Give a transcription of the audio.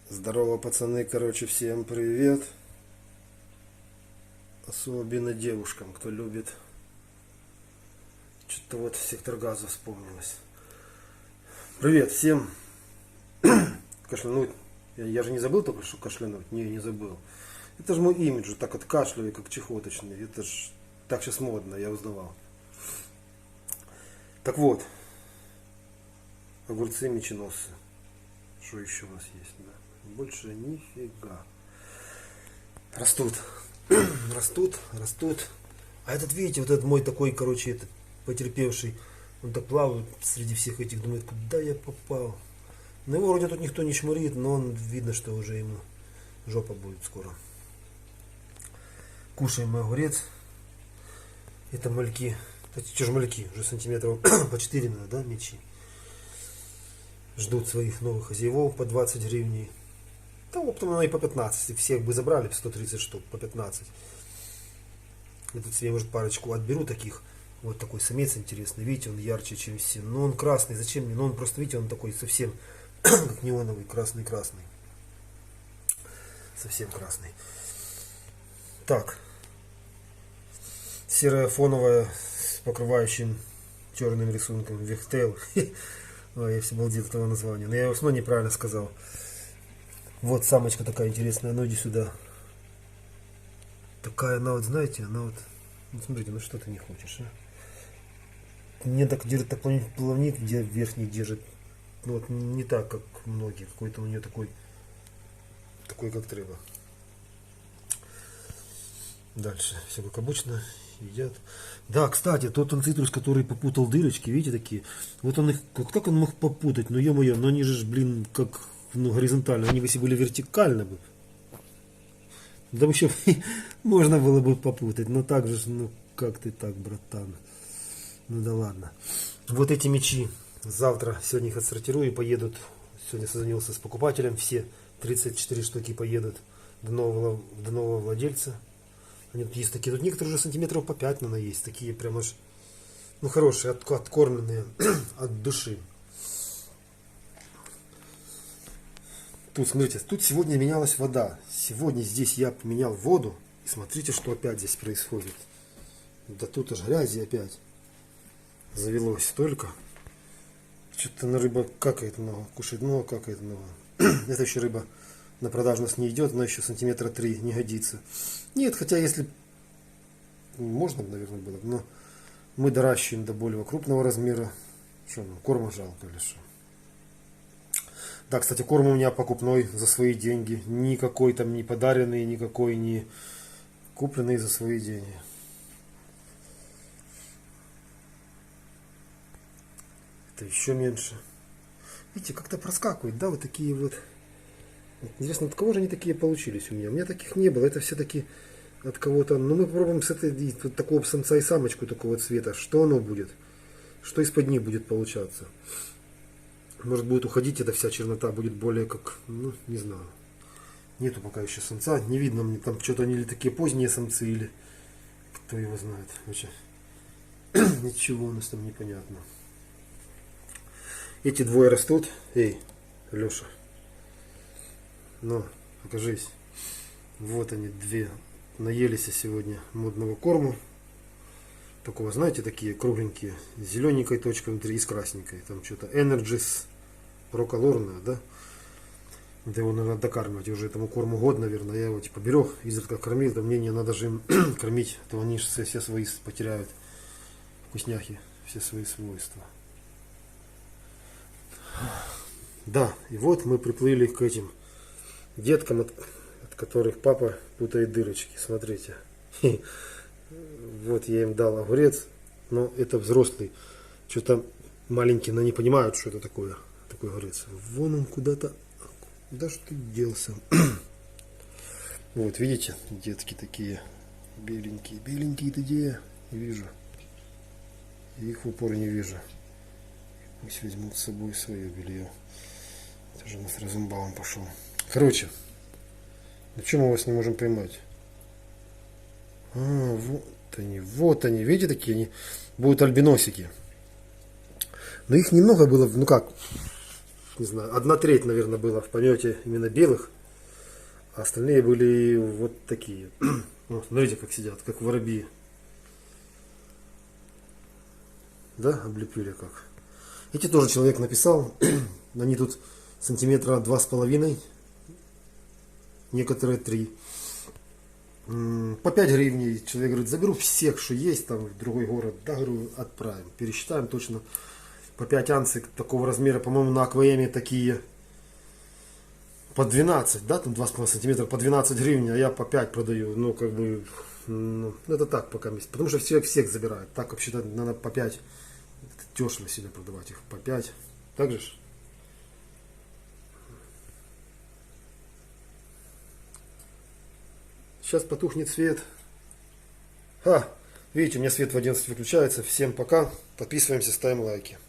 Здорово, пацаны, короче, всем привет. Особенно девушкам, кто любит. Что-то вот сектор газа вспомнилось. Привет всем. Кашлянуть. Я же не забыл только что кашлянуть. Не забыл. Это же мой имидж, так откашливаю, как чехоточный. Это ж так сейчас модно, я узнавал. Так вот. Огурцы меченосцы. Что еще у нас есть? Да? Больше нифига. Растут. Растут. А этот, видите, вот этот мой такой, короче, этот потерпевший, он так плавает среди всех этих, думает, куда я попал. Ну его вроде тут никто не чморит, но он видно, что уже ему жопа будет скоро. Кушаем мы огурец. Это мальки. Кстати, что же мальки? Уже сантиметров по 4 надо, да, мечи. Ждут своих новых хозяевов по 20 гривней. Да, оптом и по 15. Всех бы забрали, 130 штук, по 15. Я тут себе, может, парочку отберу таких. Вот такой самец интересный. Видите, он ярче, чем все. Но он красный. Зачем мне? Ну, он просто, видите, он такой совсем как неоновый, красный-красный. Совсем красный. Так. Серая фоновая с покрывающим черным рисунком. Вехтейл. Ой, я все балдел от этого названия. Но я его снова неправильно сказал. Вот самочка такая интересная. Ну, иди сюда. Такая она вот, знаете, она вот... Ну, смотрите, ну что ты не хочешь, а? Не так держит, так плавник, где верхний держит. Ну вот не так, как многие. Какой-то у нее такой как треба. Дальше. Все как обычно. Едят. Да, кстати, тот цитрус, который попутал дырочки, видите, такие. Вот он их, как он мог попутать? Ну, ё-моё, но они же, блин, как, ну, горизонтально. Они бы если были вертикально бы. Да вообще можно было бы попутать, но так же, ну как ты так, братан. Ну да ладно. Вот эти мечи. Завтра, сегодня их отсортирую и поедут. Сегодня созвонился с покупателем. Все 34 штуки поедут до нового владельца. Они тут есть такие. Тут некоторые уже сантиметров по 5, наверное, есть. Такие прям аж, ну, хорошие, откормленные от души. Тут, смотрите, тут сегодня менялась вода. Сегодня здесь я поменял воду. И смотрите, что опять здесь происходит. Да тут аж грязи опять завелось столько. Что-то на рыба какает много. Кушает много, какает много. Это еще рыба на продажу у нас не идет. Она еще сантиметра 3 не годится. Нет, хотя если... Можно, наверное, было. Но мы доращиваем до более крупного размера. Что нам, корма жалко или что? Да, кстати, корм у меня покупной за свои деньги. Никакой там не подаренный, никакой не купленный за свои деньги. Это еще меньше. Видите, как-то проскакивает, да, вот такие вот. Интересно, от кого же они такие получились у меня? У меня таких не было. Это все-таки от кого-то. Ну, мы попробуем с этой вот такого самца и самочку такого цвета. Что оно будет? Что из-под них будет получаться? Может будет уходить эта вся чернота, будет более как, ну, не знаю. Нету пока еще самца, не видно мне там что-то они или такие поздние самцы, или кто его знает. Вообще, ничего у нас там непонятно. Эти двое растут. Эй, Леша. Ну, покажись. Вот они, две. Наелись сегодня модного корму. Такого, знаете, такие кругленькие, с зелененькой точкой внутри и с красненькой. Там что-то Energis проколорная, да? Да его надо докармливать. Уже этому корму год, наверное. Я его типа берег, изредка кормил. Да мне не надо же им кормить, то они же все свои потеряют вкусняхи, все свои свойства. Да, и вот мы приплыли к этим деткам, от которых папа путает дырочки. Смотрите. Вот я им дал огурец, но это взрослый. Что-то маленькие, но не понимают, что это такое. Такой огурец. Вон он куда-то. Куда же ты делся? Вот, видите, детки такие беленькие. Беленькие-то где? Не вижу. Их в упор не вижу. Пусть возьмут с собой свое белье. Это же у нас Розенбаум пошел. Короче, на чем мы вас не можем поймать? А, вот они, видите, такие они будут альбиносики. Но их немного было, ну как, не знаю, 1/3, наверное, было в помете именно белых, а остальные были вот такие. Вот, смотрите, как сидят, как воробьи. Да, облепили как. Эти тоже человек написал. Они тут сантиметра 2,5, некоторые 3. По 5 гривен. Человек говорит, заберу всех, что есть там в другой город. Да, говорю, отправим. Пересчитаем точно. По 5 анций такого размера, по-моему, на АКВМ такие по 12, да, там 2,5 сантиметра, по 12 гривен, а я по 5 продаю. Ну, как бы, ну, это так пока месяц. Потому что всех забирают. Так, вообще-то, надо по 5. Дешево себе продавать их по 5. Так же? Сейчас потухнет свет. Видите, у меня свет в 11 выключается. Всем пока. Подписываемся, ставим лайки.